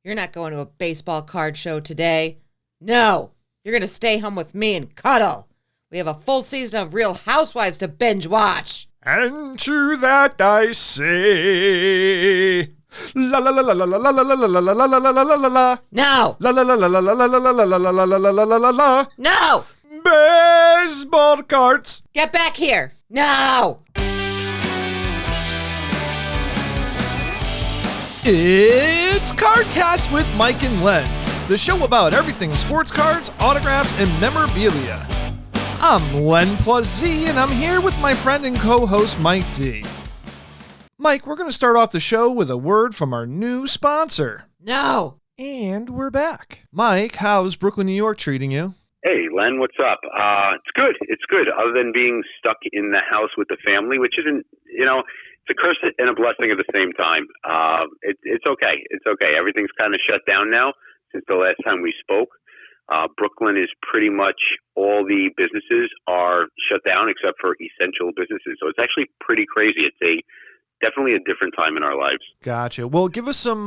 You're not going to a baseball card show today. No, you're going to stay home with me and cuddle. We have a full season of Real Housewives to binge watch. And to that I say, la la la la la la la la la la la la la la la la. No. La la la la la la la la la la la la la la la la la. No. Baseball cards. Get back here. No. It's CardKast with Mike and Lens, the show about everything sports cards, autographs, and memorabilia. I'm Len plus Z, and I'm here with my friend and co-host Mike D. Mike, we're going to start off the show with a word from our new sponsor. No. And we're back. Mike, how's Brooklyn, New York treating you? Hey, Len, what's up? It's good. It's good. Other than being stuck in the house with the family, which isn't, it's a curse and a blessing at the same time. It's okay. It's okay. Everything's kind of shut down now since the last time we spoke. Brooklyn is pretty much all the businesses are shut down except for essential businesses. So it's actually pretty crazy. It's definitely a different time in our lives. Gotcha. Well, give us some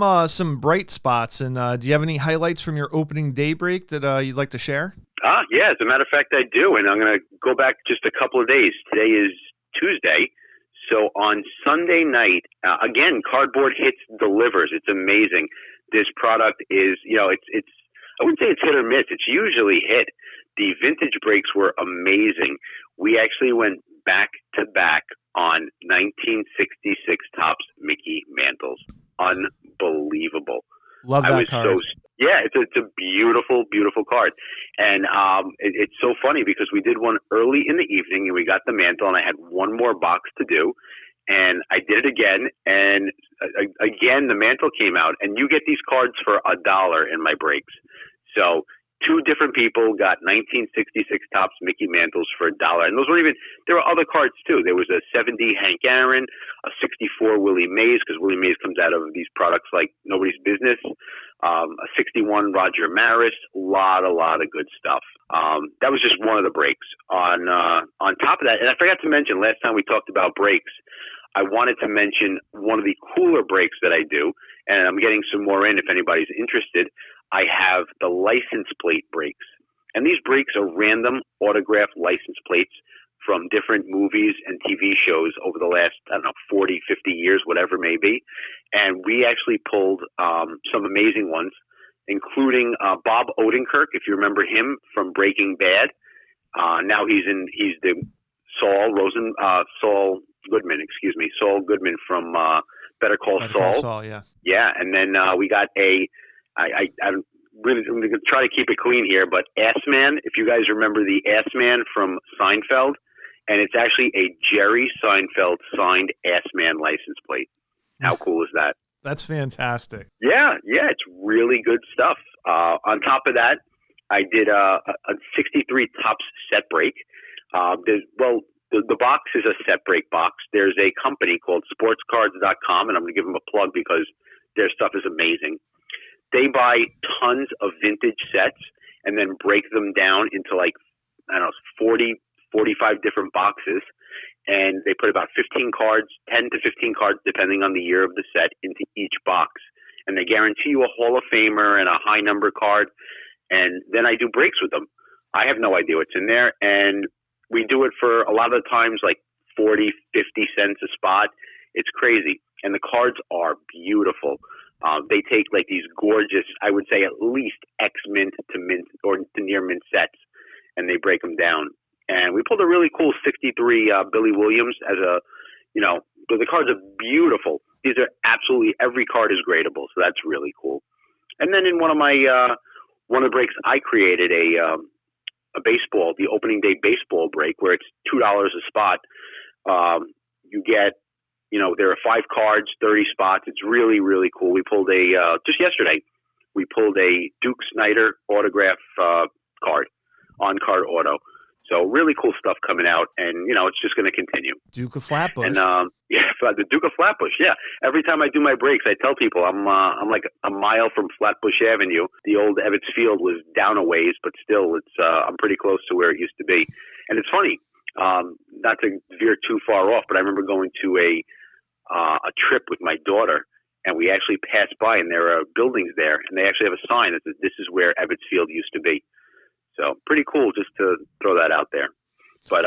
bright spots. And do you have any highlights from your opening day break that you'd like to share? Yeah, as a matter of fact, I do. And I'm going to go back just a couple of days. Today is Tuesday. So on Sunday night, again, Cardboard Hits delivers. It's amazing. This product is, it's I wouldn't say it's hit or miss. It's usually hit. The vintage breaks were amazing. We actually went back to back on 1966 Topps Mickey Mantles. Unbelievable. Love that card. It's a beautiful, beautiful card. And it's so funny because we did one early in the evening and we got the mantle and I had one more box to do. And I did it again. And again, the mantle came out and you get these cards for $1 in my breaks. So two different people got 1966 Topps Mickey Mantles for $1. And those weren't even, there were other cards too. There was a 70 Hank Aaron, a 64 Willie Mays, because Willie Mays comes out of these products like nobody's business. A 61 Roger Maris, a lot of good stuff. That was just one of the breaks. On top of that, and I forgot to mention last time we talked about breaks, I wanted to mention one of the cooler breaks that I do, and I'm getting some more in if anybody's interested. I have the license plate breaks. And these breaks are random autographed license plates from different movies and TV shows over the last, 40, 50 years, whatever it may be. And we actually pulled some amazing ones, including Bob Odenkirk, if you remember him from Breaking Bad. Now he's the Saul Goodman from Better Call Saul. Yeah, and then we got I'm going to try to keep it clean here, but Ass Man, if you guys remember the Ass Man from Seinfeld, and it's actually a Jerry Seinfeld signed Ass Man license plate. How cool is that? That's fantastic. Yeah, it's really good stuff. On top of that, I did a 63 Topps set break. The box is a set break box. There's a company called sportscards.com, and I'm going to give them a plug because their stuff is amazing. They buy tons of vintage sets and then break them down into 40, 45 different boxes. And they put about 15 cards, 10 to 15 cards, depending on the year of the set, into each box. And they guarantee you a Hall of Famer and a high number card. And then I do breaks with them. I have no idea what's in there. And we do it for a lot of the times like 40, 50 cents a spot. It's crazy. And the cards are beautiful. They take like these gorgeous, I would say at least ex-mint to mint or to near mint sets, and they break them down. And we pulled a really cool 63 Billy Williams as the cards are beautiful. These are absolutely, every card is gradable, so that's really cool. And then in one of the breaks, I created a baseball, the opening day baseball break, where it's $2 a spot. You get, there are 5 cards, 30 spots. It's really, really cool. We pulled just yesterday, we pulled a Duke Snider autograph card, on-card auto. So really cool stuff coming out, and, it's just going to continue. Duke of Flatbush. And, the Duke of Flatbush, yeah. Every time I do my breaks, I tell people I'm like a mile from Flatbush Avenue. The old Ebbets Field was down a ways, but still, I'm pretty close to where it used to be. And it's funny, not to veer too far off, but I remember going to a trip with my daughter, and we actually passed by, and there are buildings there, and they actually have a sign that says, "This is where Ebbets Field used to be." So pretty cool, just to throw that out there. But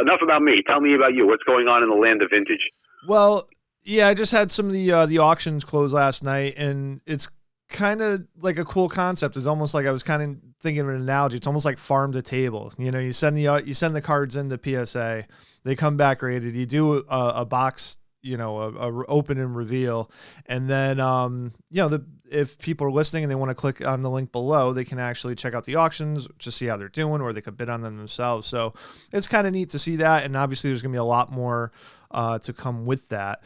enough about me. Tell me about you. What's going on in the land of vintage? Well, yeah, I just had some of the auctions close last night, and it's kind of like a cool concept. It's almost like I was kind of thinking of an analogy. It's almost like farm to table. You know, you send the cards into PSA, they come back rated. You do a box, you know, a open and reveal, and then you know, if people are listening and they want to click on the link below, they can actually check out the auctions, just see how they're doing, or they could bid on them themselves. So it's kind of neat to see that, and obviously there's going to be a lot more to come with that.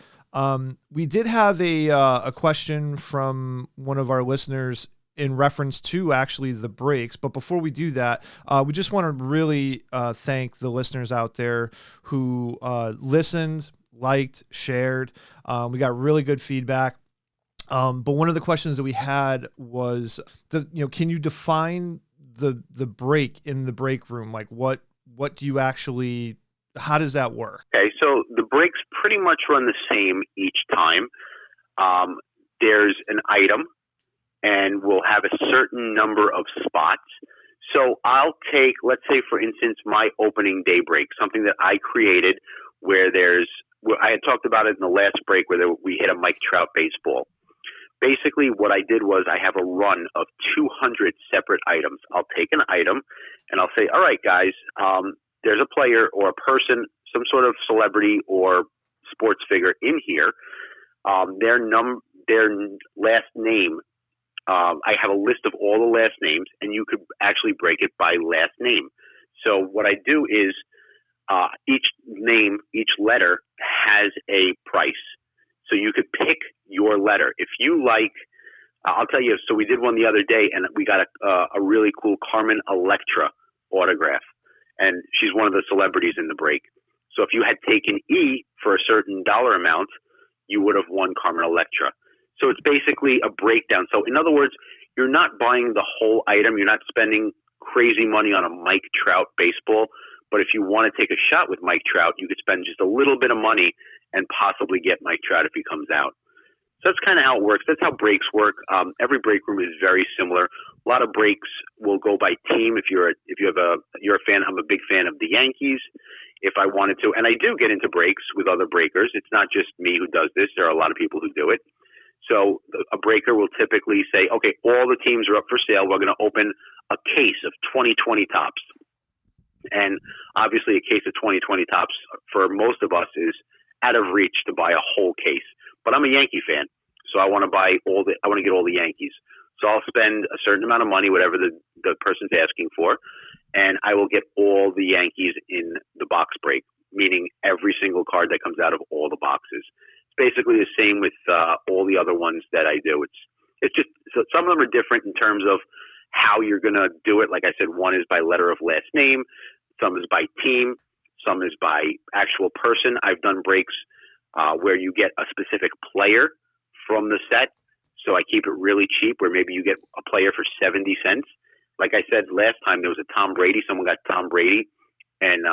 We did have a question from one of our listeners in reference to actually the breaks. But before we do that, we just want to really thank the listeners out there who listened, liked, shared. We got really good feedback. But one of the questions that we had was, can you define the break in the break room? Like what do you actually, how does that work? Okay, so the breaks pretty much run the same each time. There's an item, and we'll have a certain number of spots. So I'll take, let's say, for instance, my opening day break, something that I created where I had talked about it in the last break where we hit a Mike Trout baseball. Basically, what I did was I have a run of 200 separate items. I'll take an item, and I'll say, all right, guys, there's a player or a person, some sort of celebrity or sports figure in here. Their last name, I have a list of all the last names, and you could actually break it by last name. So what I do is each name, each letter has a price. So you could pick your letter. If you like, I'll tell you, so we did one the other day, and we got a really cool Carmen Electra autograph. And she's one of the celebrities in the break. So if you had taken E for a certain dollar amount, you would have won Carmen Electra. So it's basically a breakdown. So in other words, you're not buying the whole item. You're not spending crazy money on a Mike Trout baseball. But if you want to take a shot with Mike Trout, you could spend just a little bit of money and possibly get Mike Trout if he comes out. So that's kind of how it works. That's how breaks work. Every break room is very similar. A lot of breaks will go by team. If you're a fan, I'm a big fan of the Yankees. If I wanted to, and I do get into breaks with other breakers. It's not just me who does this. There are a lot of people who do it. So a breaker will typically say, okay, all the teams are up for sale. We're going to open a case of 2020 tops. And obviously a case of 2020 tops for most of us is out of reach to buy a whole case. But I'm a Yankee fan, so I want to get all the Yankees. So I'll spend a certain amount of money, whatever the person's asking for, and I will get all the Yankees in the box break, meaning every single card that comes out of all the boxes. It's basically the same with all the other ones that I do. It's just, so some of them are different in terms of how you're going to do it. Like I said, one is by letter of last name, some is by team, some is by actual person. I've done breaks where you get a specific player from the set. So I keep it really cheap, where maybe you get a player for 70 cents. Like I said last time, there was a Tom Brady. Someone got Tom Brady, and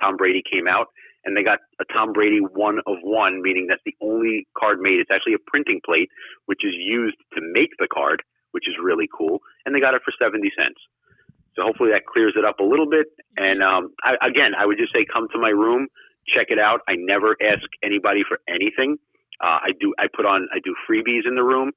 Tom Brady came out, and they got a Tom Brady 1 of 1, meaning that's the only card made. It's actually a printing plate, which is used to make the card, which is really cool. And they got it for 70 cents. So hopefully that clears it up a little bit. And I would just say, come to my room, check it out. I never ask anybody for anything. I do freebies in the room.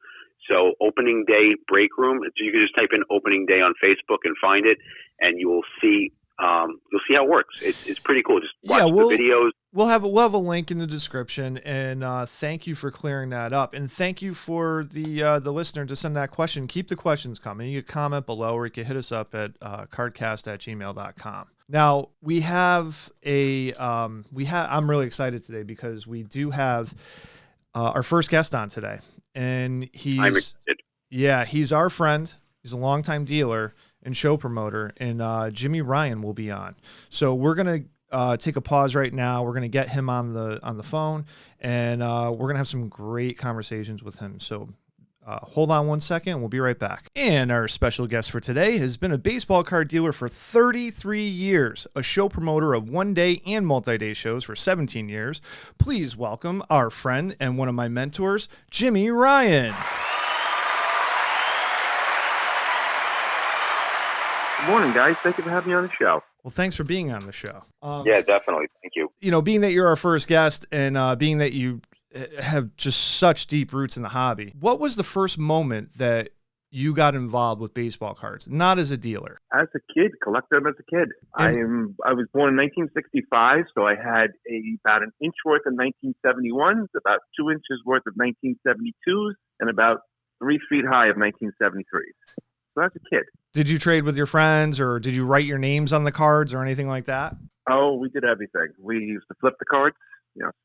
So opening day break room. So you can just type in opening day on Facebook and find it, and you will see. You'll see how it works. It's pretty cool. Just watch the videos. We'll have a link in the description, and thank you for clearing that up, and thank you for the listener to send that question. Keep the questions coming. You can comment below, or you can hit us up at cardcast@gmail.com. Now we have I'm really excited today because we do have our first guest on today, and he's our friend. He's a longtime dealer and show promoter, and Jimmy Ryan will be on. So we're gonna take a pause right now. We're gonna get him on the phone, and we're gonna have some great conversations with him. So Hold on one second. We'll be right back. And our special guest for today has been a baseball card dealer for 33 years, a show promoter of one-day and multi-day shows for 17 years. Please welcome our friend and one of my mentors, Jimmy Ryan. Good morning, guys. Thank you for having me on the show. Well, thanks for being on the show. Yeah, definitely. Thank you. You know, being that you're our first guest and being that you have just such deep roots in the hobby, what was the first moment that you got involved with baseball cards, not as a dealer? As a kid, collected them as a kid. I was born in 1965, so I had about an inch worth of 1971s, about 2 inches worth of 1972s, and about 3 feet high of 1973s. So as a kid. Did you trade with your friends, or did you write your names on the cards or anything like that? Oh, we did everything. We used to flip the cards,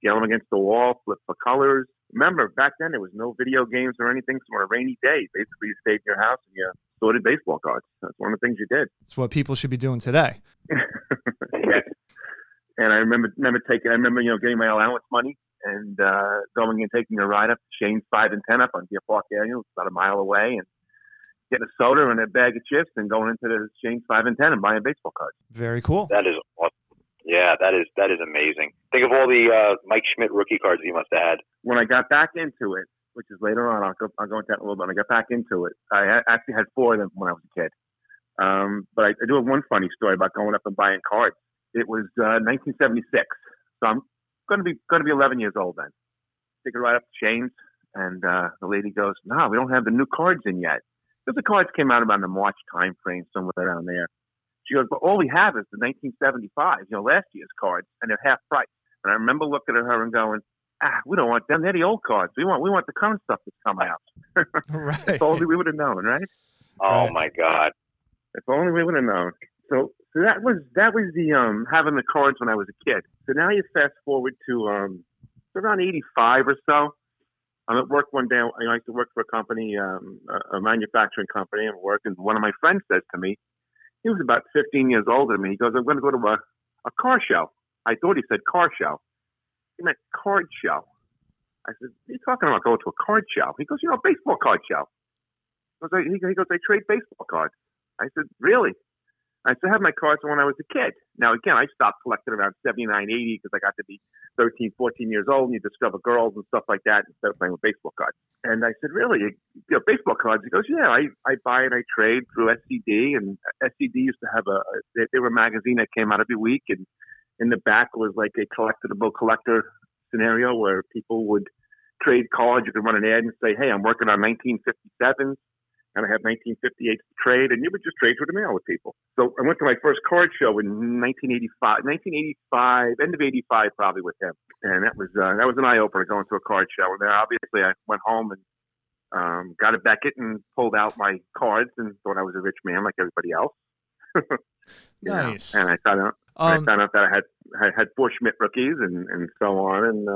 scale them against the wall, flip for colors. Remember, back then there was no video games or anything. So on a rainy day, basically you stayed in your house and you sorted baseball cards. That's one of the things you did. It's what people should be doing today. Yes. And I remember getting my allowance money and going and taking a ride up to Shane's 5 and 10 up on Deer Park Avenue, about a mile away, and getting a soda and a bag of chips and going into the Shane's 5 and 10 and buying baseball cards. Very cool. That is awesome. Yeah, that is amazing. Think of all the Mike Schmidt rookie cards you must have had. When I got back into it, which is later on, I'll go into that in a little bit. When I got back into it, I actually had 4 of them when I was a kid. But I do have one funny story about going up and buying cards. It was 1976, so I'm going to be 11 years old then. Take a ride up to Shane's, and the lady goes, "No, we don't have the new cards in yet." Because the cards came out around the March time frame, somewhere around there. She goes, "But all we have is the 1975, last year's cards, and they're half price." And I remember looking at her and going, "We don't want them. They're the old cards. We want the current stuff that's coming out." Right. If only we would have known, right? Oh Right. my God. If only we would have known. So that was the having the cards when I was a kid. So now you fast forward to around 85 or so. I'm at work one day. I used to work for a company, a manufacturing company, and work. And one of my friends says to me, he was about 15 years older than me. He goes, "I'm going to go to a car show." I thought he said car show. He meant card show. I said, "What are you talking about going to a card show?" He goes, "Baseball card show." He goes, "I trade baseball cards." I said, "Really?" I still have my cards from when I was a kid. Now, again, I stopped collecting around 79, 80 because I got to be 13, 14 years old, and you discover girls and stuff like that and start playing with baseball cards. And I said, "Really? Baseball cards?" He goes, "Yeah, I buy and I trade through SCD." And SCD used to have they were a magazine that came out every week, and in the back was like a collectible collector scenario where people would trade cards. You could run an ad and say, "Hey, I'm working on 1957s. And I have 1958 to trade," and you would just trade through the mail with people. So I went to my first card show in 1985, end of 85 probably with him. And that was an eye-opener going to a card show. And then obviously I went home and got a Beckett and pulled out my cards and thought I was a rich man like everybody else. Nice. And I found out that I had 4 Schmidt rookies and so on, and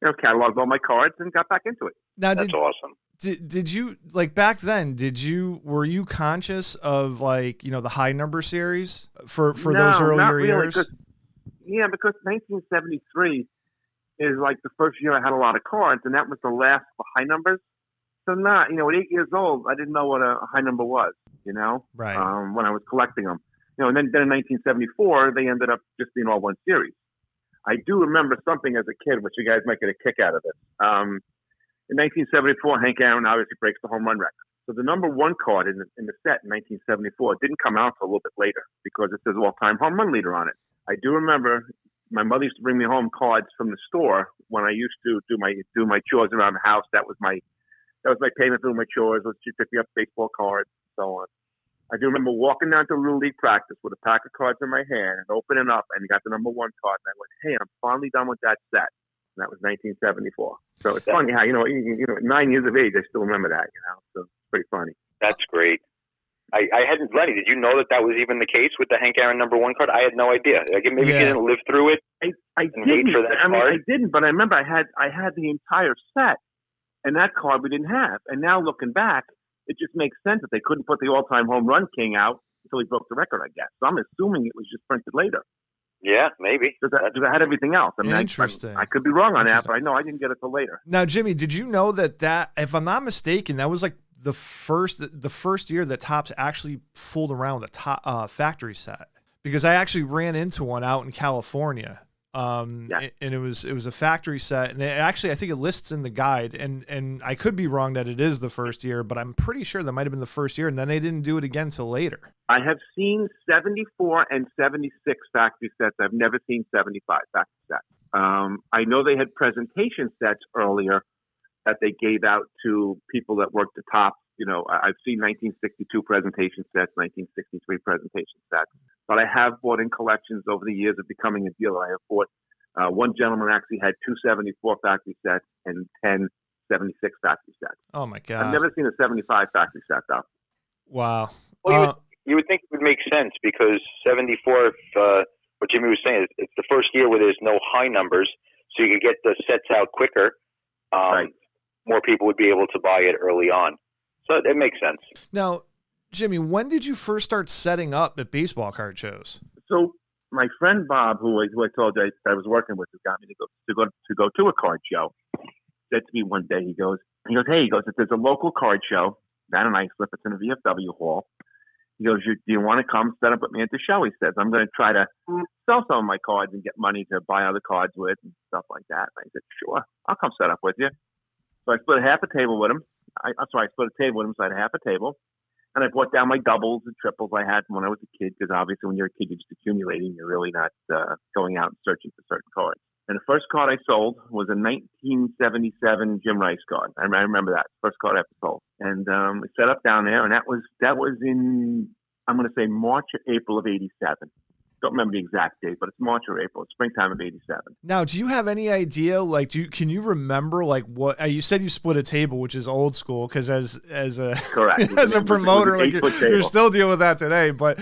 cataloged all my cards and got back into it. Now, That's awesome. Did you, like, back then, were you conscious of, like, the high number series for those earlier years? Because 1973 is like the first year I had a lot of cards, and that was the last for high numbers. So at 8 years old, I didn't know what a high number was, Right. When I was collecting them. And then in 1974, they ended up just being all one series. I do remember something as a kid, which you guys might get a kick out of this. In 1974, Hank Aaron obviously breaks the home run record. So the number 1 card in the set in 1974 didn't come out until a little bit later because it says all-time home run leader on it. I do remember my mother used to bring me home cards from the store when I used to do my chores around the house. That was my payment for my chores. She picked me up baseball cards and so on. I do remember walking down to Little League practice with a pack of cards in my hand and opening up and got the number 1 card. And I went, "Hey, I'm finally done with that set." And that was 1974. So it's funny how, 9 years of age, I still remember that, so it's pretty funny. That's great. I hadn't, Lenny, did you know that was even the case with the Hank Aaron number 1 card? I had no idea. Like, maybe you didn't live through it. I didn't. I didn't, but I remember I had the entire set, and that card we didn't have. And now looking back, it just makes sense that they couldn't put the all-time home run king out until he broke the record, I guess. So I'm assuming it was just printed later. Yeah, maybe. Because I had everything else. I mean, Interesting. I could be wrong on that, but I know I didn't get it till later. Now, Jimmy, did you know that, if I'm not mistaken, that was like the first year that Topps actually fooled around with a factory set? Because I actually ran into one out in California. And it was a factory set, and I think it lists in the guide, and I could be wrong that it is the first year, but I'm pretty sure that might have been the first year, and then they didn't do it again till later. I have seen 74 and 76 factory sets. I've never seen 75 factory sets. I know they had presentation sets earlier that they gave out to people that worked at Topps. You know, I've seen 1962 presentation sets, 1963 presentation sets, but I have bought in collections over the years of becoming a dealer. I have bought, one gentleman actually had 274 factory sets and 10 76 factory sets. Oh my God. I've never seen a 75 factory set though. Wow. Well, you would think it would make sense because 74, what Jimmy was saying, it's the first year where there's no high numbers, so you could get the sets out quicker. Right. More people would be able to buy it early on. So it makes sense. Now, Jimmy, when did you first start setting up at baseball card shows? So my friend Bob, who I told you I was working with, who got me to go to a card show, said to me one day, he goes, hey, if there's a local card show down in Islip, it's in a VFW hall. He goes, do you want to come set up with me at the show? He says, I'm going to try to sell some of my cards and get money to buy other cards with and stuff like that. And I said, sure, I'll come set up with you. So I split half a table with him. I split a table with him, so I had half a table. And I brought down my doubles and triples I had from when I was a kid, because obviously when you're a kid, you're just accumulating. You're really not going out and searching for certain cards. And the first card I sold was a 1977 Jim Rice card. I remember that. First card I ever sold. And we set up down there, and that was in, I'm going to say, March or April of 87. Don't remember the exact date, but it's March or April. It's springtime of 87. Now, do you have any idea, like, can you remember, like, what, you said you split a table, which is old school, because as a correct as a promoter, like, you're still dealing with that today, but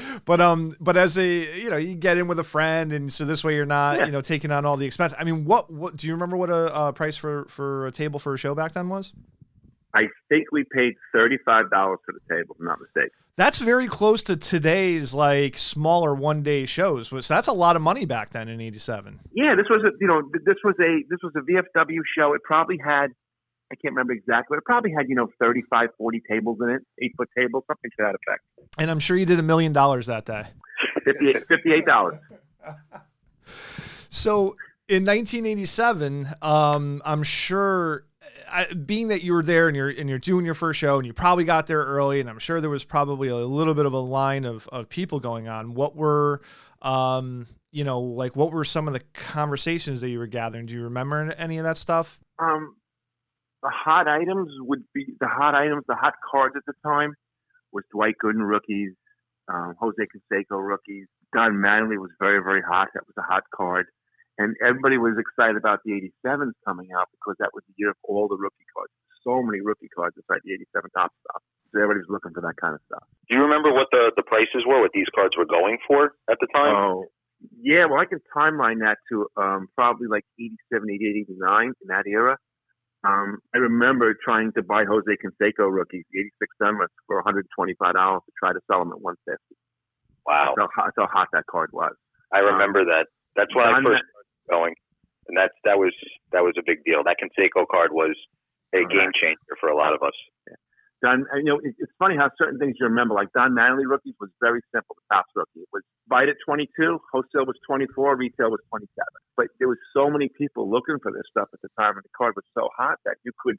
as a, you get in with a friend, and so this way you're not, taking on all the expense. I mean, what do you remember what a price for a table for a show back then was? I think we paid $35 for the table, if I'm not mistaken. That's very close to today's like smaller one-day shows. So that's a lot of money back then in '87. Yeah, this was a VFW show. It probably had, I can't remember exactly, but it probably had 35, 40 tables in it, 8-foot tables, something to that effect. And I'm sure you did $1 million that day. $58. So in 1987, I'm sure. Being that you were there and you're doing your first show and you probably got there early, and I'm sure there was probably a little bit of a line of people going on. What were, what were some of the conversations that you were gathering? Do you remember any of that stuff? The hot items the hot cards at the time was Dwight Gooden rookies, Jose Canseco rookies. Don Mattingly was very, very hot. That was a hot card. And everybody was excited about the 87s coming out because that was the year of all the rookie cards. So many rookie cards inside the 87 top stuff. So everybody was looking for that kind of stuff. Do you remember what the prices were, what these cards were going for at the time? Oh, yeah. Well, I can timeline that to probably like 87, 88, 89 in that era. I remember trying to buy Jose Canseco rookies, the 86 Sunrise, for $125 to try to sell them at $150. Wow. That's how hot that card was. I remember that. That's when I first going, and that was a big deal. That Canseco card was a game changer for a lot of us. Yeah. Don, it's funny how certain things you remember. Like Don Mattingly rookies was very simple. The Topps rookie, it was buy it at 22, wholesale was 24, retail was 27. But there was so many people looking for this stuff at the time, and the card was so hot that you could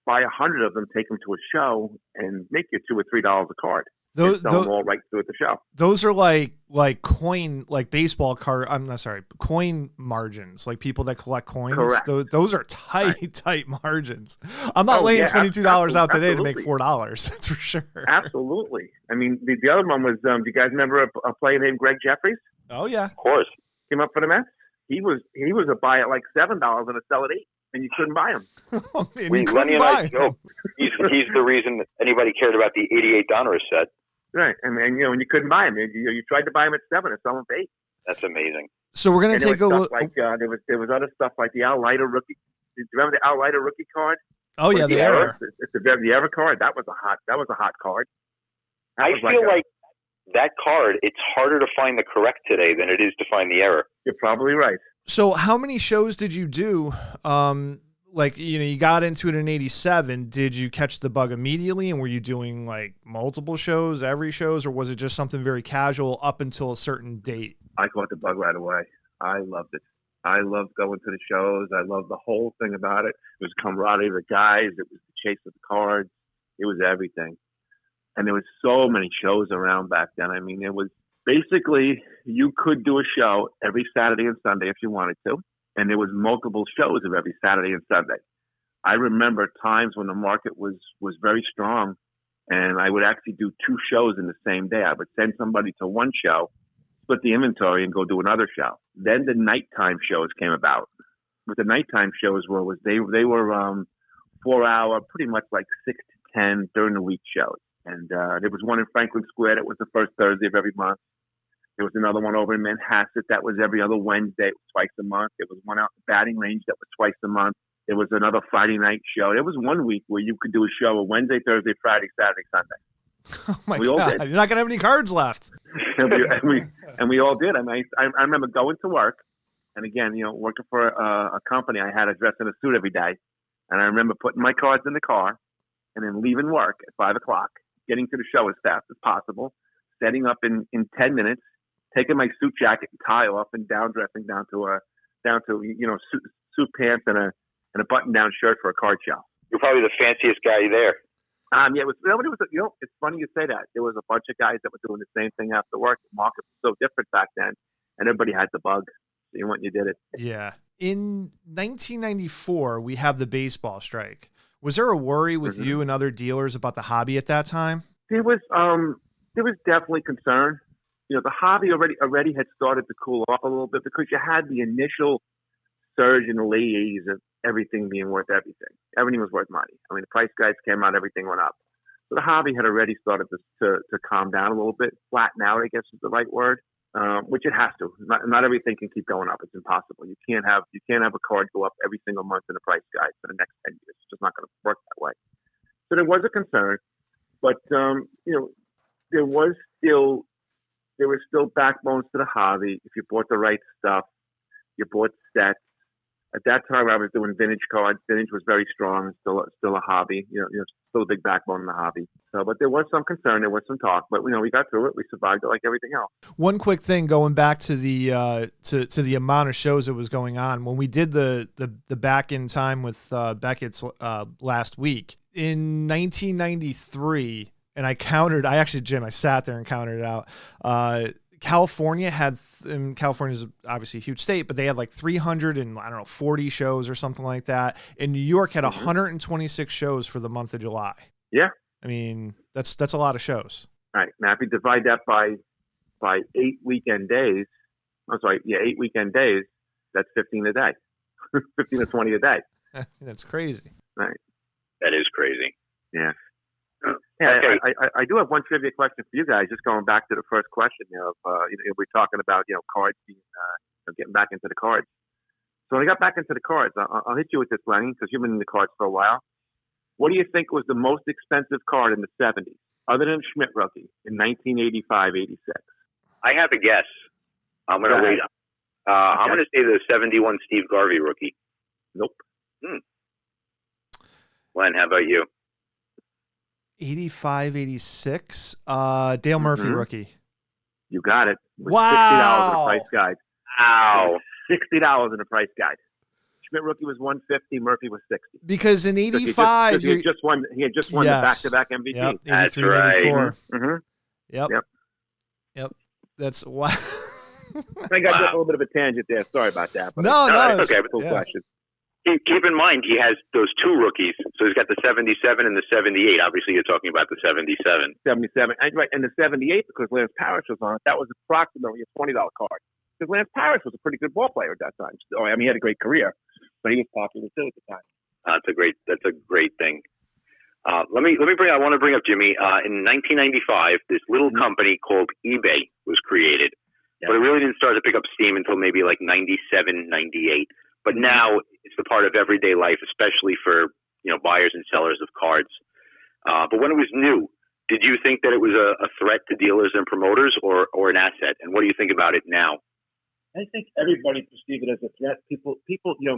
buy 100 of them, take them to a show, and make you $2 or $3 a card. Sell them all right through at the show. Those are like coin, like baseball card. I'm not sorry, coin margins. Like people that collect coins. Correct. Those are tight margins. I'm not laying $22 out today to make $4. That's for sure. Absolutely. I mean, the other one was. Do you guys remember a player named Greg Jeffries? Oh yeah, of course. Came up for the Mets. He was a buy at like $7 and a sell at $8. And you couldn't buy him. Lenny and I joke. He's the reason that anybody cared about the 88 Donruss set. Right, and you couldn't buy him. You tried to buy him at $7 and sell him for $8. That's amazing. So we're gonna take a look. Like there was other stuff like the Al Leiter rookie. Do you remember the Al Leiter rookie card? Oh yeah, the Era. It's the Ever card. That was a hot card. I feel like that card, it's harder to find the correct today than it is to find the error. You're probably right. So how many shows did you do? You got into it in 87. Did you catch the bug immediately? And were you doing like multiple shows, every shows, or was it just something very casual up until a certain date? I caught the bug right away. I loved it. I loved going to the shows. I loved the whole thing about it. It was camaraderie of the guys. It was the chase of the cards. It was everything. And there was so many shows around back then. I mean, it was basically you could do a show every Saturday and Sunday if you wanted to. And there was multiple shows of every Saturday and Sunday. I remember times when the market was very strong, and I would actually do 2 shows in the same day. I would send somebody to one show, split the inventory, and go do another show. Then the nighttime shows came about. What the nighttime shows were they were 4-hour, pretty much like 6 to 10 during the week shows. And there was one in Franklin Square that was the first Thursday of every month. There was another one over in Manhasset that was every other Wednesday, twice a month. There was one out in the batting range that was twice a month. There was another Friday night show. There was one week where you could do a show a Wednesday, Thursday, Friday, Saturday, Sunday. Oh my we all God! did. You're not gonna have any cards left. and we all did. I mean, I remember going to work, and again, working for a company, I had to dress in a suit every day, and I remember putting my cards in the car, and then leaving work at 5 o'clock, getting to the show as fast as possible, setting up in 10 minutes, taking my suit jacket and tie off, and dressing down to suit pants and a button-down shirt for a card show. You're probably the fanciest guy there. Yeah, it's funny you say that. There was a bunch of guys that were doing the same thing after work. The market was so different back then, and everybody had the bug. So you went and you did it. Yeah. In 1994, we have the baseball strike. Was there a worry with you and other dealers about the hobby at that time? There was definitely concern. The hobby already had started to cool off a little bit because you had the initial surge in the late 80s of everything being worth everything. Everything was worth money. I mean, the price guides came out, everything went up. So the hobby had already started to calm down a little bit, flatten out, I guess is the right word, which it has to. Not everything can keep going up. It's impossible. You can't have a card go up every single month in the price guide for the next 10 years. It's just not going to work that way. So there was a concern, but there were still backbones to the hobby. If you bought the right stuff, you bought sets. At that time, I was doing vintage cards. Vintage was very strong, still a hobby. Still a big backbone in the hobby. So, but there was some concern, there was some talk, but we got through it. We survived it like everything else. One quick thing, going back to the to the amount of shows that was going on when we did the back in time with Beckett's last week in 1993. And I sat there and counted it out. California California's obviously a huge state, but they had like 340 shows or something like that. And New York had 126 shows for the month of July. Yeah. I mean, that's a lot of shows. All right. Now, if you divide that by 8 weekend days, 8 weekend days, that's 15 a day, 15 to 20 a day. That's crazy. Right. That is crazy. Yeah. Yeah, okay. I do have one trivia question for you guys. Just going back to the first question, we're talking about cards being getting back into the cards. So when I got back into the cards, I'll hit you with this, Lenny, because you've been in the cards for a while. What do you think was the most expensive card in the 70s, other than Schmidt rookie in 1985-86? I have a guess. I'm going to wait. I'm going to say the 71 Steve Garvey rookie. Nope. Len, how about you? 85-86, Dale Murphy rookie. You got it. Wow. $60 in the price guide. Wow. $60 in the price guide. Schmidt rookie was $150. Murphy was $60. Because in 85, he had just won the back-to-back MVP. Yep, that's right. Yep. That's why. I got just a little bit of a tangent there. Sorry about that. But no, it's okay. Cool question. Keep in mind, he has those 2 rookies. So he's got the 77 and the 78. Obviously, you're talking about the 77. 77. Right. And the 78, because Lance Parrish was on it, that was approximately a $20 card. Because Lance Parrish was a pretty good ball player at that time. So, I mean, he had a great career, but he was popular too at the time. That's a great thing. I want to bring up, Jimmy, in 1995, this little company called eBay was created. Yeah. But it really didn't start to pick up steam until maybe like 97, 98. But now it's a part of everyday life, especially for buyers and sellers of cards. But when it was new, Did you think that it was a threat to dealers and promoters or an asset? And what do you think about it now? I think everybody perceived it as a threat. People,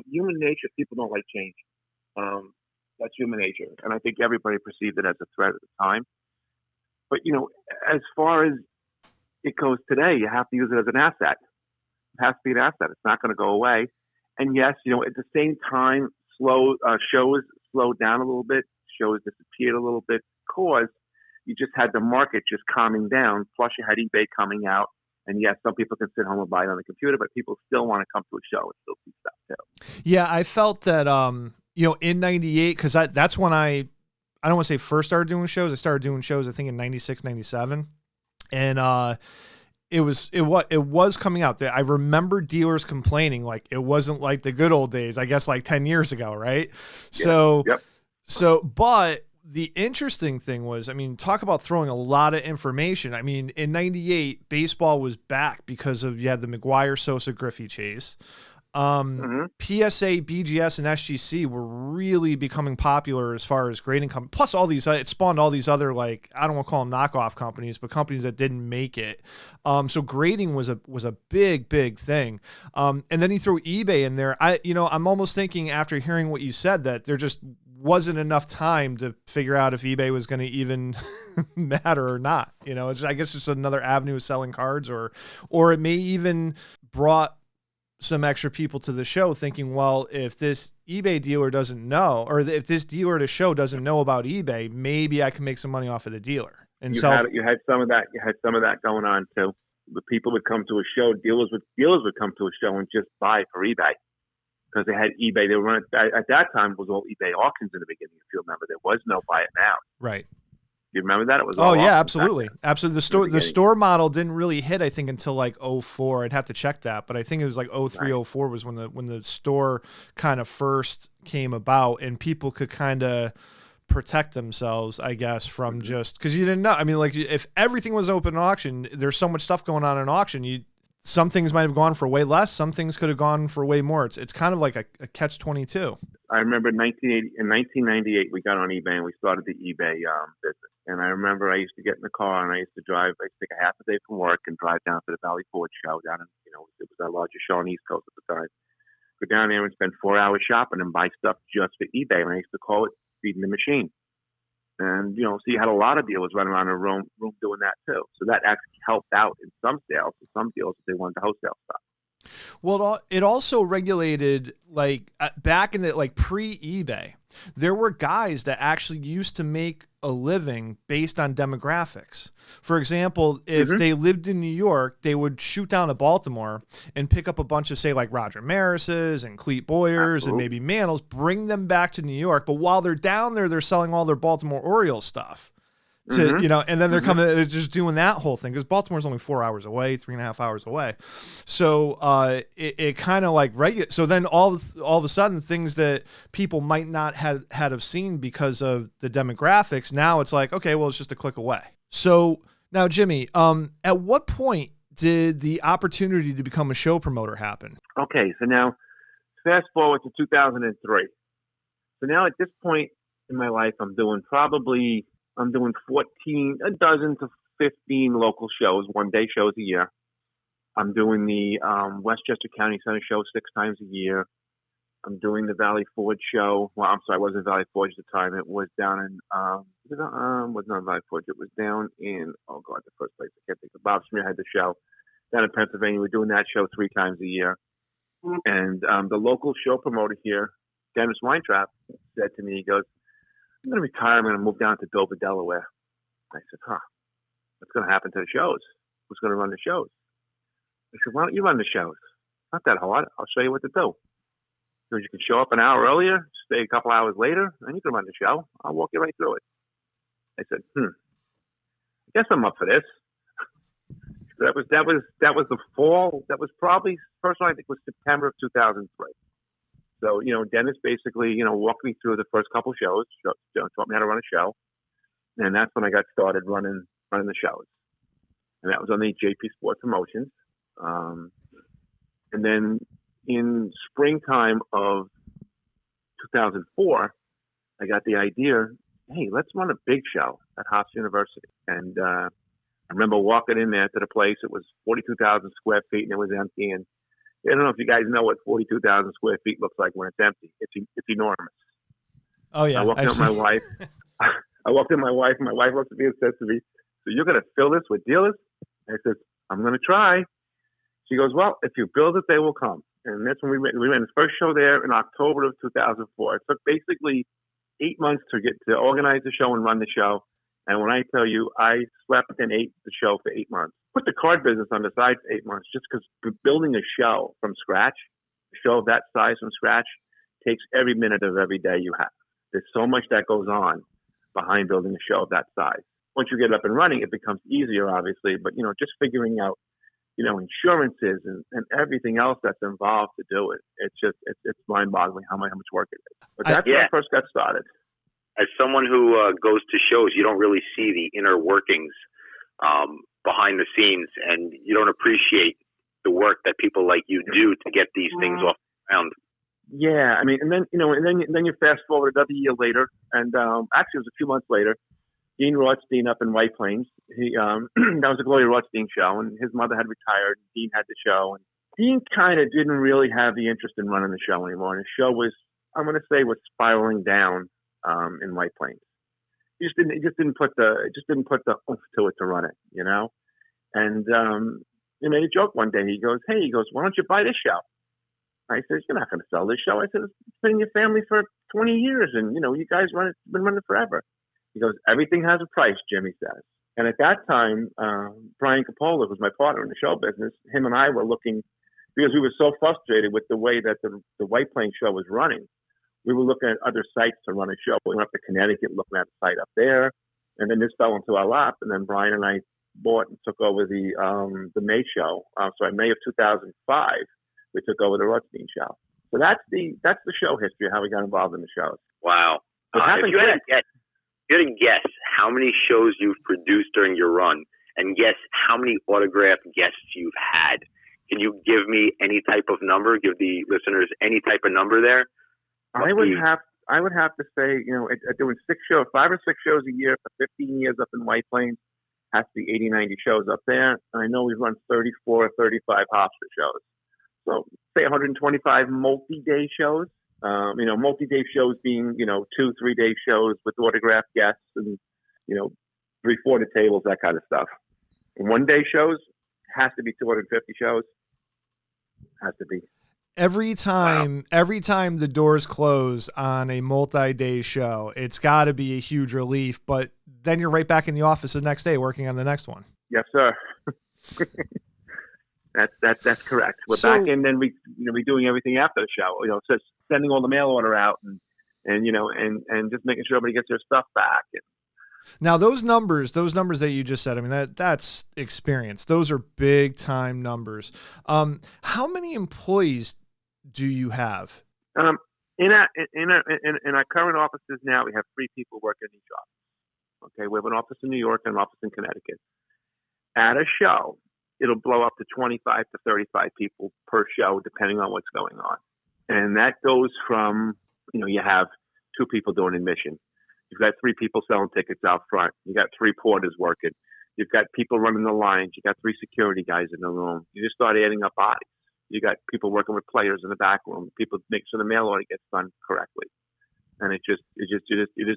human nature. People don't like change. That's human nature, and I think everybody perceived it as a threat at the time. But as far as it goes today, you have to use it as an asset. It has to be an asset. It's not going to go away. And yes, at the same time, shows slowed down a little bit. Shows disappeared a little bit because you just had the market just calming down. Plus, you had eBay coming out. And yes, some people can sit home and buy it on the computer, but people still want to come to a show and still see stuff too. Yeah, I felt that, in 98, because that's when I don't want to say first started doing shows. I started doing shows, I think, in 96, 97. And it was coming out. I remember dealers complaining like it wasn't like the good old days, I guess like 10 years ago, right? Yeah. But the interesting thing was, talk about throwing a lot of information. In 98, baseball was back because you had the McGuire, Sosa, Griffey chase. PSA, BGS, and SGC were really becoming popular as far as grading companies. Plus all these, it spawned all these other, like, I don't want to call them knockoff companies, but companies that didn't make it. So grading was a big, big thing. And then you throw eBay in there. I'm almost thinking after hearing what you said that there just wasn't enough time to figure out if eBay was going to even matter or not. I guess it's another avenue of selling cards, or it may even brought some extra people to the show thinking, well, if this eBay dealer doesn't know, or if this dealer at a show doesn't know about eBay, maybe I can make some money off of the dealer. And you had some of that. You had some of that going on too. The people would come to a show. Dealers would come to a show and just buy for eBay because they had eBay. They were running at that time. It was all eBay auctions in the beginning. If you remember, there was no buy it now. Right. You remember that? It was all absolutely. The store model didn't really hit, I think, until like 04. I'd have to check that, but I think it was like 03, 04 was when the store kind of first came about, and people could kind of protect themselves, I guess, from just because you didn't know. Like if everything was open auction, there's so much stuff going on in auction. Some things might have gone for way less. Some things could have gone for way more. It's kind of like a catch-22. I remember in 1998, we got on eBay and we started the eBay business. And I remember I used to get in the car and I used to take a half a day from work and drive down to the Valley Ford show down in, it was our largest show on the East Coast at the time. Go down there and spend 4 hours shopping and buy stuff just for eBay. And I used to call it feeding the machine. And, so you had a lot of dealers running around the room doing that too. So that actually helped out in some sales to some dealers if they wanted to wholesale stuff. Well, it also regulated, like, back in the, like, pre-eBay, there were guys that actually used to make a living based on demographics. For example, if they lived in New York, they would shoot down to Baltimore and pick up a bunch of, say, like Roger Maris's and Cleet Boyers and maybe Mantles, bring them back to New York. But while they're down there, they're selling all their Baltimore Orioles stuff. And then they're coming, they're just doing that whole thing because Baltimore's only 4 hours away, 3.5 hours away. So it kind of like so then all of a sudden things that people might not have seen because of the demographics, now it's like, okay, well, it's just a click away. So now, Jimmy, at what point did the opportunity to become a show promoter happen? Okay, so now fast forward to 2003. So now at this point in my life, I'm doing a dozen to 15 local shows, one-day shows a year. I'm doing the Westchester County Center show 6 times a year. I'm doing the Valley Forge show. Well, I'm sorry, it wasn't Valley Forge at the time. It was down in, was not Valley Forge. It was down in, oh God, the first place. I can't think of. Bob Schmier had the show down in Pennsylvania. We're doing that show 3 times a year. And the local show promoter here, Dennis Weintraub, said to me, he goes, I'm going to retire. I'm going to move down to Dover, Delaware. I said, what's going to happen to the shows? Who's going to run the shows? I said, why don't you run the shows? Not that hard. I'll show you what to do. So you can show up an hour earlier, stay a couple hours later, and you can run the show. I'll walk you right through it. I said, I guess I'm up for this. So that was the fall. That was probably, first one I think was September of 2003. So, Dennis basically, walked me through the first couple shows, taught me how to run a show. And that's when I got started running the shows. And that was on the JP Sport Promotions. And then in springtime of 2004, I got the idea, hey, let's run a big show at Hofstra University. And I remember walking in there to the place. It was 42,000 square feet, and it was empty. And I don't know if you guys know what 42,000 square feet looks like when it's empty. It's enormous. Oh, yeah. I walked in with my wife. I walked in with my wife, and my wife looked at me and said to me, so you're going to fill this with dealers? I said, I'm going to try. She goes, well, if you build it, they will come. And that's when we ran the first show there in October of 2004. It took basically 8 months to organize the show and run the show. And when I tell you, I slept and ate the show for 8 months. Put the card business on the side for 8 months, just because building a show from scratch, a show of that size from scratch, takes every minute of every day you have. There's so much that goes on behind building a show of that size. Once you get up and running, it becomes easier, obviously. But, just figuring out, insurances and everything else that's involved to do it. It's mind-boggling how much work it is. But that's when I first got started. As someone who goes to shows, you don't really see the inner workings behind the scenes, and you don't appreciate the work that people like you do to get these things off the ground. Yeah, I mean, and then you fast forward another year later, and actually it was a few months later. Dean Rothstein up in White Plains. That was a Gloria Rothstein show, and his mother had retired. Dean had the show, and Dean kind of didn't really have the interest in running the show anymore. And the show was spiraling down in White Plains. He just didn't put the oomph to it to run it, And he made a joke one day. He goes, why don't you buy this show? I said, you're not going to sell this show. I said, it's been in your family for 20 years, and you guys been running forever. He goes, everything has a price, Jimmy says. And at that time, Brian Coppola, who was my partner in the show business, him and I were looking, because we were so frustrated with the way that the White Plains show was running. We were looking at other sites to run a show. We went up to Connecticut, looking at a site up there. And then this fell into our lap. And then Brian and I bought and took over the May show. So in May of 2005, we took over the Rothstein show. So that's the show history of how we got involved in the shows. Wow. If you had to guess how many shows you've produced during your run, and guess how many autographed guests you've had, can you give me any type of number? Give the listeners any type of number there? I would have to say, doing 5 or 6 shows a year for 15 years up in White Plains, has to be 80, 90 shows up there. And I know we've run 34 or 35 Hofstra shows. So say 125 multi-day shows. Multi-day shows being, 2-3 day shows with autographed guests and, 3-4 tables, that kind of stuff. And 1 day shows has to be 250 shows. Has to be. Every time the doors close on a multi-day show, it's got to be a huge relief, but then you're right back in the office the next day working on the next one. Yes, sir. That's correct. We're back in, then we doing everything after the show. So sending all the mail order out and just making sure everybody gets their stuff back. Now those numbers that you just said, I mean that's experience. Those are big time numbers. How many employees do you have? In our current offices now, we have 3 people working in each office. Okay, we have an office in New York and an office in Connecticut. At a show, it'll blow up to 25 to 35 people per show, depending on what's going on. And that goes from, you have 2 people doing admission. You've got 3 people selling tickets out front. You got 3 porters working. You've got people running the lines. You got 3 security guys in the room. You just start adding up bodies. You got people working with players in the back room. People make sure the mail order gets done correctly. And it just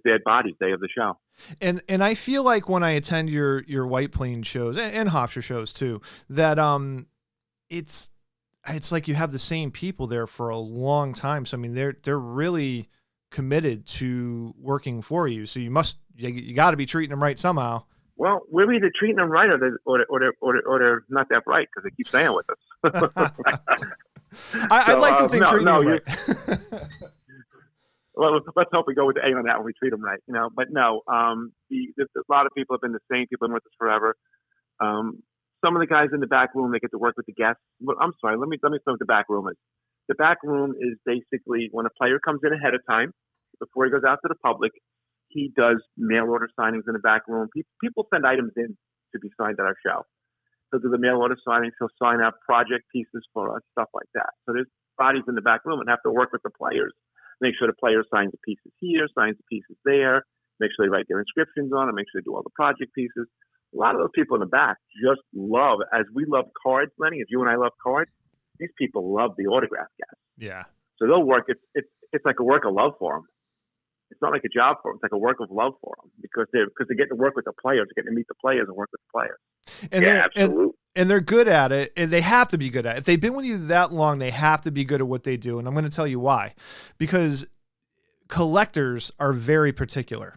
add bodies day of the show. And I feel like when I attend your White Plains shows and Hofstra shows too, that it's like you have the same people there for a long time. So I mean they're really committed to working for you. So you got to be treating them right somehow. Well, we're either treating them right or they're not that right because they keep staying with us. I'd like to think treating them right. Well, let's hope we go with the A on that when we treat them right, But no, there's a lot of people have been the same. People have been with us forever. Some of the guys in the back room, they get to work with the guests. Well, I'm sorry, let me say what the back room is. The back room is basically when a player comes in ahead of time, before he goes out to the public, he does mail order signings in the back room. People send items in to be signed at our show. So do the mail order signings. He'll sign up project pieces for us, stuff like that. So there's bodies in the back room and have to work with the players. Make sure the player signs the pieces here, signs the pieces there, make sure they write their inscriptions on it, make sure they do all the project pieces. A lot of those people in the back just love, as we love cards, Lenny, as you and I love cards, these people love the autograph guys. Yeah. So they'll work. It's like a work of love for them. It's not like a job for them. It's like a work of love for them because they're getting to work with the players, getting to meet the players and work with the players. And yeah, absolutely. And they're good at it, and they have to be good at it. If they've been with you that long, they have to be good at what they do. And I'm going to tell you why. Because collectors are very particular.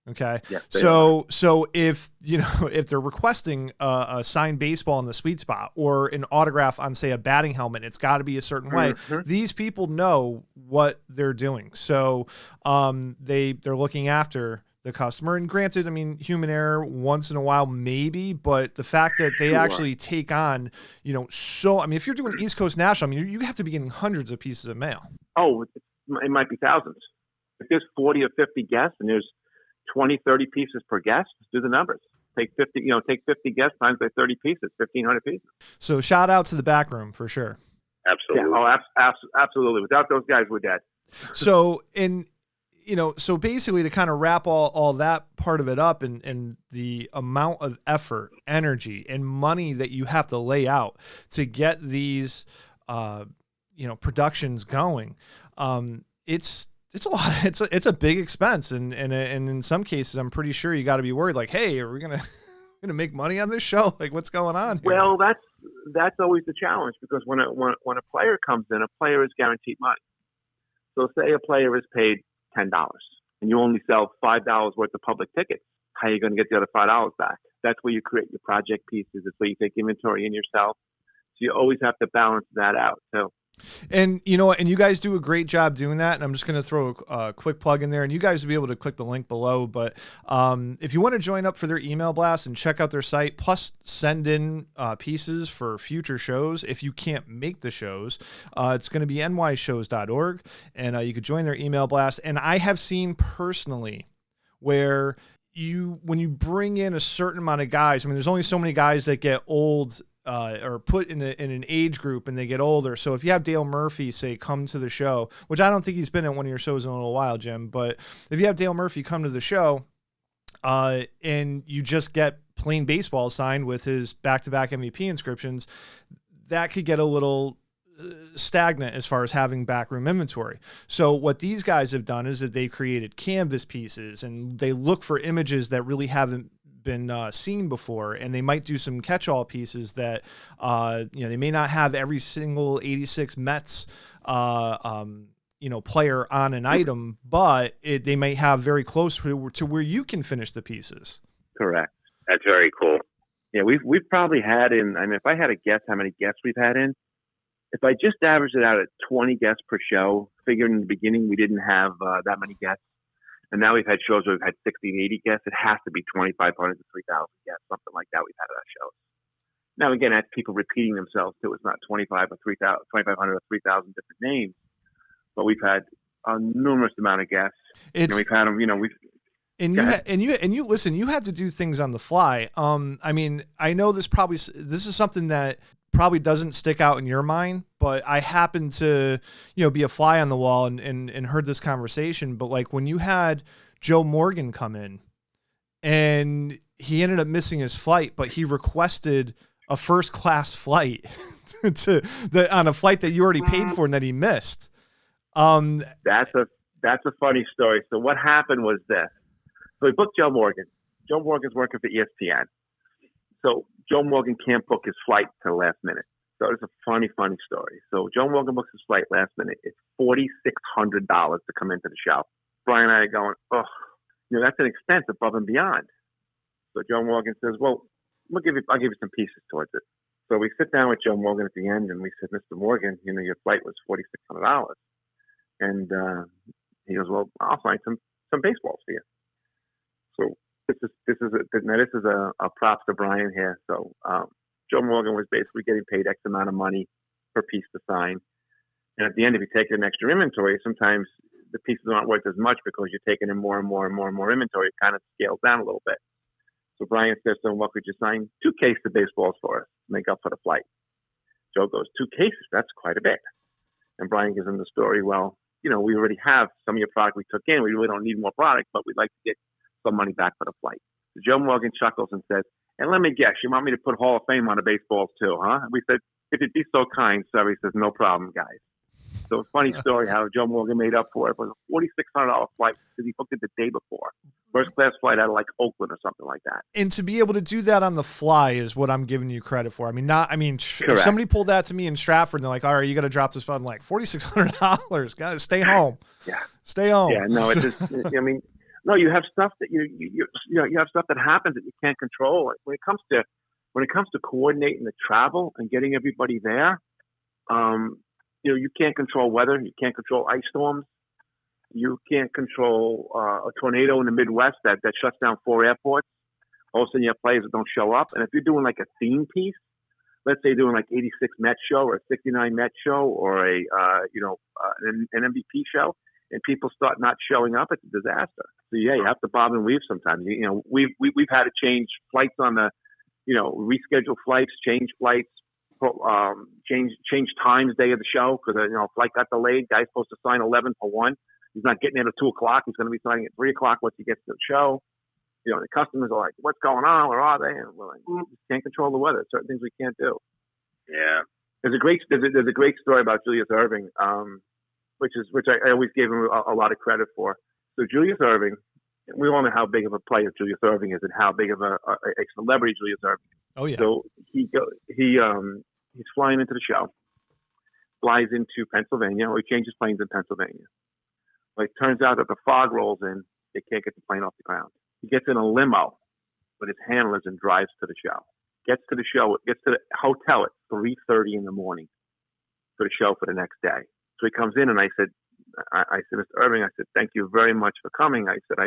Okay. Yes, so if they're requesting a signed baseball in the sweet spot or an autograph on, say, a batting helmet, it's got to be a certain way. Mm-hmm. These people know what they're doing. So they're looking after the customer. And granted, I mean, human error once in a while, maybe, but the fact that they actually take on, if you're doing East Coast National, I mean, you have to be getting hundreds of pieces of mail. Oh, it might be thousands. If there's 40 or 50 guests and there's 20, 30 pieces per guest, do the numbers. Take 50 guests times by 30 pieces, 1,500 pieces. So shout out to the back room for sure. Absolutely. Yeah, absolutely. Without those guys, we're dead. So so basically to kind of wrap all that part of it up and the amount of effort, energy, and money that you have to lay out to get these, productions going, it's a lot. It's a big expense, and in some cases, I'm pretty sure you got to be worried. Like, hey, are we gonna make money on this show? Like, what's going on here? Well, that's always the challenge because when a player comes in, a player is guaranteed money. So, say a player is paid $10, and you only sell $5 worth of public tickets. How are you going to get the other $5 back? That's where you create your project pieces. It's where you take inventory in yourself. So you always have to balance that out too. And and you guys do a great job doing that. And I'm just going to throw a quick plug in there, and you guys will be able to click the link below. But if you want to join up for their email blast and check out their site, plus send in pieces for future shows, if you can't make the shows, it's going to be nyshows.org, and you could join their email blast. And I have seen personally where when you bring in a certain amount of guys, I mean, there's only so many guys that get old or put in an age group and they get older. So if you have Dale Murphy, say, come to the show, which I don't think he's been at one of your shows in a little while, Jim, but if you have Dale Murphy come to the show and you just get plain baseball signed with his back-to-back MVP inscriptions, that could get a little stagnant as far as having backroom inventory. So what these guys have done is that they created canvas pieces, and they look for images that really haven't been seen before, and they might do some catch-all pieces that they may not have every single 86 Mets player on an item, but they might have very close to where you can finish the pieces. Correct. That's very cool. Yeah, we've probably had if I had to guess how many guests we've had in, if I just averaged it out at 20 guests per show, figuring in the beginning we didn't have that many guests. And now we've had shows where we've had 60 and 80 guests. It has to be 2,500 to 3,000 guests, something like that we've had at our shows. Now, again, that's people repeating themselves too. It's not 2,500 or 3,000 different names, but we've had a numerous amount of guests. We've had them, you listen, you had to do things on the fly. I know this is something that probably doesn't stick out in your mind, but I happened to, be a fly on the wall and heard this conversation. But like when you had Joe Morgan come in and he ended up missing his flight, but he requested a first class flight on a flight that you already paid for and that he missed. That's a funny story. So what happened was this. So we booked Joe Morgan. Joe Morgan's working for ESPN. So Joe Morgan can't book his flight till the last minute. So it's a funny story. So Joe Morgan books his flight last minute. It's $4,600 to come into the show. Brian and I are going, that's an expense above and beyond. So Joe Morgan says, well, I'll give you some pieces towards it. So we sit down with Joe Morgan at the end and we said, Mr. Morgan, your flight was $4,600. And he goes, well, I'll find some baseballs for you. So this is a props to Brian here. So Joe Morgan was basically getting paid X amount of money per piece to sign. And at the end, if you take an extra inventory, sometimes the pieces aren't worth as much because you're taking in more and more and more and more inventory. It kind of scales down a little bit. So Brian says to him, what could you sign 2 cases of baseballs for us to make up for the flight? Joe goes, 2 cases? That's quite a bit. And Brian gives him the story, well, we already have some of your product we took in. We really don't need more product, but we'd like to get some money back for the flight. So Joe Morgan chuckles and says, and let me guess, you want me to put Hall of Fame on the baseballs too, huh? We said, if you'd be so kind, sir. He says, no problem, guys. So a funny story how Joe Morgan made up for it. It was a $4,600 flight because he booked it the day before. First class flight out of like Oakland or something like that. And to be able to do that on the fly is what I'm giving you credit for. If somebody pulled that to me in Stratford and they're like, all right, you got to drop this. I'm like, $4,600, guys, stay home. Yeah. Stay home. Yeah, no, it's just, no, you have stuff that you have stuff that happens that you can't control. When it comes to coordinating the travel and getting everybody there, you can't control weather. You can't control ice storms. You can't control a tornado in the Midwest that shuts down 4 airports. All of a sudden, you have players that don't show up. And if you're doing like a theme piece, let's say doing like 86 Mets show or a 69 Mets show or an MVP show, and people start not showing up, it's a disaster. So yeah, you have to bob and weave sometimes. We've had to change flights on the, reschedule flights, change flights, change times day of the show because flight got delayed. Guy's supposed to sign 11 for 1. He's not getting in at 2 o'clock. He's going to be signing at 3 o'clock once he gets to the show. The customers are like, "What's going on? Where are they?" And we're like, "We can't control the weather. Certain things we can't do." Yeah. There's a great story about Julius Erving, which I always gave him a lot of credit for. So Julius Erving, we all know how big of a player Julius Erving is and how big of a celebrity Julius Erving is. Oh yeah. So he's flying into the show, flies into Pennsylvania, or he changes planes in Pennsylvania. But it turns out that the fog rolls in, they can't get the plane off the ground. He gets in a limo with his handlers and drives to the show. Gets to the hotel at 3:30 in the morning for the show for the next day. So he comes in and I said, Mr. Irving, I said, thank you very much for coming. I said,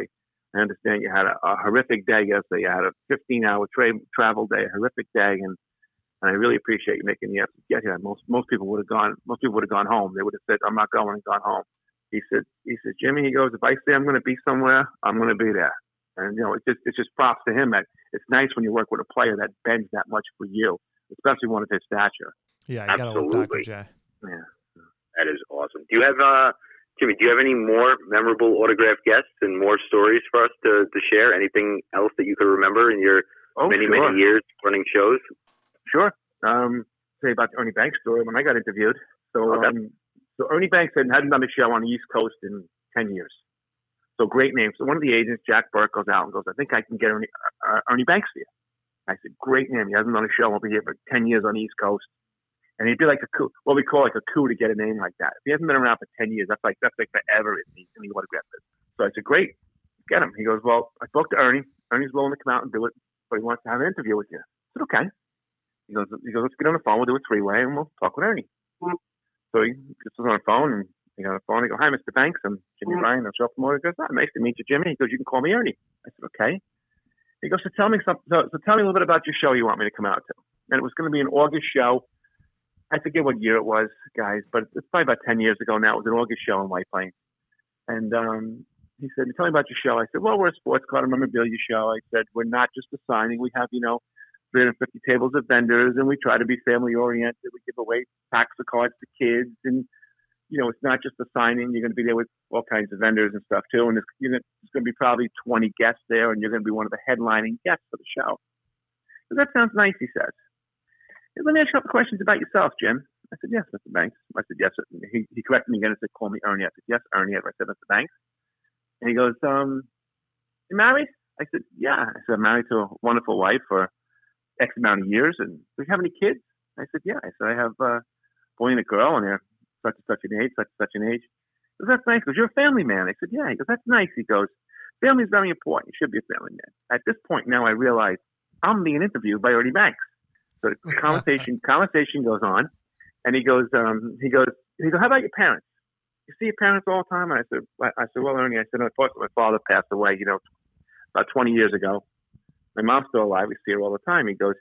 I understand you had a horrific day yesterday. You had a 15-hour travel day, a horrific day, and I really appreciate you making the effort to get here. Most people would have gone home. They would have said, I'm not going, and gone home. He said, Jimmy, he goes, if I say I'm going to be somewhere, I'm going to be there. And it's just props to him that it's nice when you work with a player that bends that much for you, especially one of his stature. Yeah, you got to love Dr. J. Yeah, that is awesome. Do you have Jimmy? Do you have any more memorable autograph guests and more stories for us to share? Anything else that you could remember in your many years running shows? Sure. Say about the Ernie Banks story when I got interviewed. So, okay. So Ernie Banks hadn't done a show on the East Coast in 10 years. So great name. So one of the agents, Jack Burke, goes out and goes, I think I can get Ernie Banks for you. I said, great name. He hasn't done a show over here for 10 years on the East Coast. And he'd be like a coup, what we call like a coup to get a name like that. If he hasn't been around for 10 years, that's like forever in the autograph business. So I said, great, get him. He goes, well, I spoke to Ernie. Ernie's willing to come out and do it, but he wants to have an interview with you. I said, okay. He goes, let's get on the phone. We'll do a 3-way and we'll talk with Ernie. So he gets us on the phone and he got on the phone. I go, hi, Mr. Banks. I'm Jimmy Ryan. I'm Show Promoter. He goes, oh, nice to meet you, Jimmy. He goes, you can call me Ernie. I said, okay. He goes, so tell me a little bit about your show you want me to come out to. And it was going to be an August show. I forget what year it was, guys, but it's probably about 10 years ago now. It was an August show in White Plains. And he said, tell me about your show. I said, well, we're a sports card and memorabilia show. I said, we're not just a signing. We have, 350 tables of vendors, and we try to be family-oriented. We give away packs of cards to kids. And, it's not just a signing. You're going to be there with all kinds of vendors and stuff, too. And there's going to be probably 20 guests there, and you're going to be one of the headlining guests for the show. So that sounds nice, he says. Let me ask you a couple questions about yourself, Jim. I said, yes, Mr. Banks. I said, yes. He corrected me again and said, call me Ernie. I said, yes, Ernie. I said, Mr. Banks. And he goes, you married? I said, yeah. I said, I'm married to a wonderful wife for X amount of years. And do you have any kids? I said, yeah. I said, I have a boy and a girl, and they're such and such an age, such and such an age. He goes, that's nice. He goes, you're a family man. I said, yeah. He goes, that's nice. He goes, family is very important. You should be a family man. At this point now, I realize I'm being interviewed by Ernie Banks. So the conversation goes on, and he goes, how about your parents? You see your parents all the time? And I said, well, Ernie, I said, unfortunately, my father passed away, about 20 years ago. My mom's still alive. We see her all the time. He goes,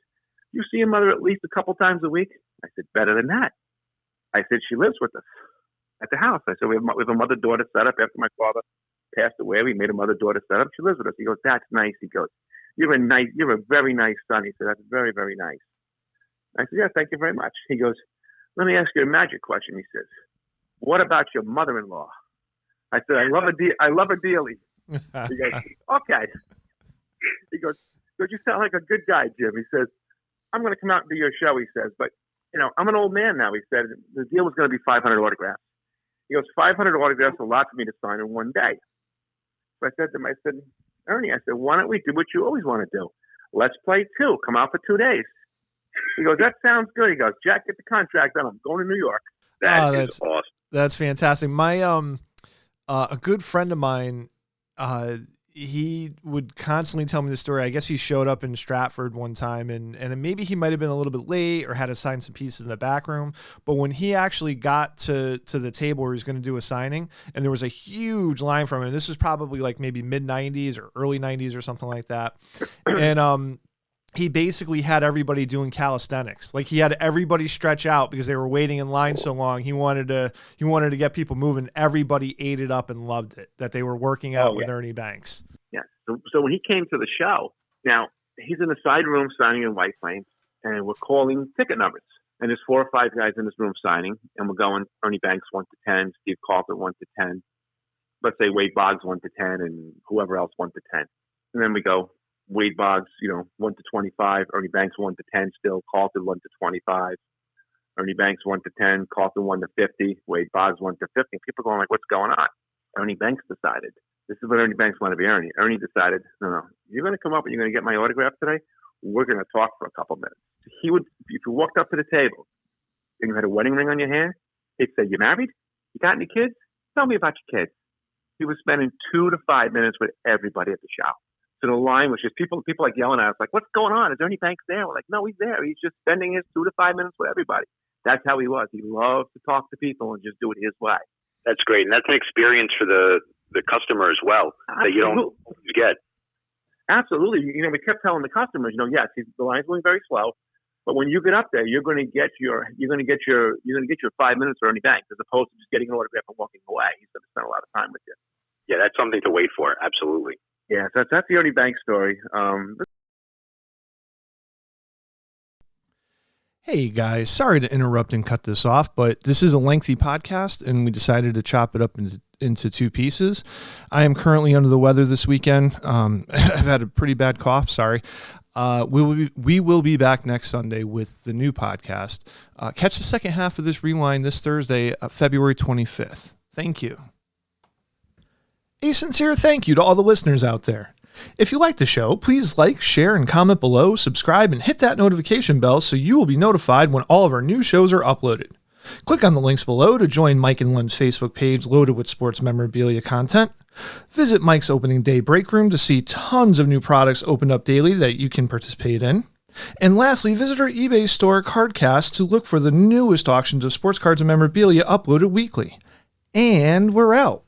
you see your mother at least a couple times a week? I said, better than that. I said, she lives with us at the house. I said, we have a mother-daughter setup after my father passed away. We made a mother-daughter setup. She lives with us. He goes, that's nice. He goes, you're a very nice son. He said, that's very, very nice. I said, yeah, thank you very much. He goes, let me ask you a magic question. He says, what about your mother-in-law? I said, I love her dearly. He goes, okay. He goes, you sound like a good guy, Jim. He says, I'm going to come out and do your show, he says, but, I'm an old man now, he said. The deal was going to be 500 autographs. He goes, 500 autographs is a lot for me to sign in one day. So I said to him, Ernie, why don't we do what you always want to do? Let's play 2. Come out for 2 days. He goes, that sounds good. He goes, Jack, get the contract done. I'm going to New York. That's awesome. That's fantastic. My a good friend of mine, he would constantly tell me the story. I guess he showed up in Stratford one time and maybe he might have been a little bit late or had to sign some pieces in the back room. But when he actually got to the table where he was going to do a signing and there was a huge line from him, this was probably like maybe mid 90s or early 90s or something like that. And, he basically had everybody doing calisthenics. Like he had everybody stretch out because they were waiting in line so long. He wanted to get people moving. Everybody ate it up and loved it that they were working out with Ernie Banks. Yeah. So when he came to the show, now he's in the side room signing in White Plains, and we're calling ticket numbers. And there's 4 or 5 guys in this room signing, and we're going Ernie Banks 1 to 10, Steve Calder 1 to 10. Let's say Wade Boggs 1 to 10, and whoever else 1 to 10. And then we go Wade Boggs, 1 to 25, Ernie Banks 1 to 10 still, Calton 1 to 25, Ernie Banks 1 to 10, Calton 1 to 50, Wade Boggs 1 to 50. People are going like, what's going on? Ernie Banks decided. This is what Ernie Banks wanted to be Ernie. Ernie decided, no, you're going to come up and you're going to get my autograph today? We're going to talk for a couple minutes. He would, if you walked up to the table and you had a wedding ring on your hand, he'd say, you married? You got any kids? Tell me about your kids. He was spending 2 to 5 minutes with everybody at the show. So the line was just people like yelling at us, like, what's going on? Is Ernie Banks there? We're like, no, he's there. He's just spending his 2 to 5 minutes with everybody. That's how he was. He loved to talk to people and just do it his way. That's great. And that's an experience for the customer as well. Absolutely. That you don't get. Absolutely. We kept telling the customers, yes, the line's going very slow, but when you get up there, you're going to get your 5 minutes for Ernie Banks as opposed to just getting an autograph and walking away. He's going to spend a lot of time with you. Yeah, that's something to wait for. Absolutely. Yeah, so that's the Ernie Banks story. Hey guys, sorry to interrupt and cut this off, but this is a lengthy podcast and we decided to chop it up into 2 pieces. I am currently under the weather this weekend. I've had a pretty bad cough, sorry. We will be back next Sunday with the new podcast. Catch the second half of this rewind this Thursday, February 25th. Thank you. A sincere thank you to all the listeners out there. If you like the show, please like, share, and comment below, subscribe, and hit that notification bell so you will be notified when all of our new shows are uploaded. Click on the links below to join Mike and Len's Facebook page loaded with sports memorabilia content. Visit Mike's opening day break room to see tons of new products opened up daily that you can participate in. And lastly, visit our eBay store, CardKast, to look for the newest auctions of sports cards and memorabilia uploaded weekly. And we're out.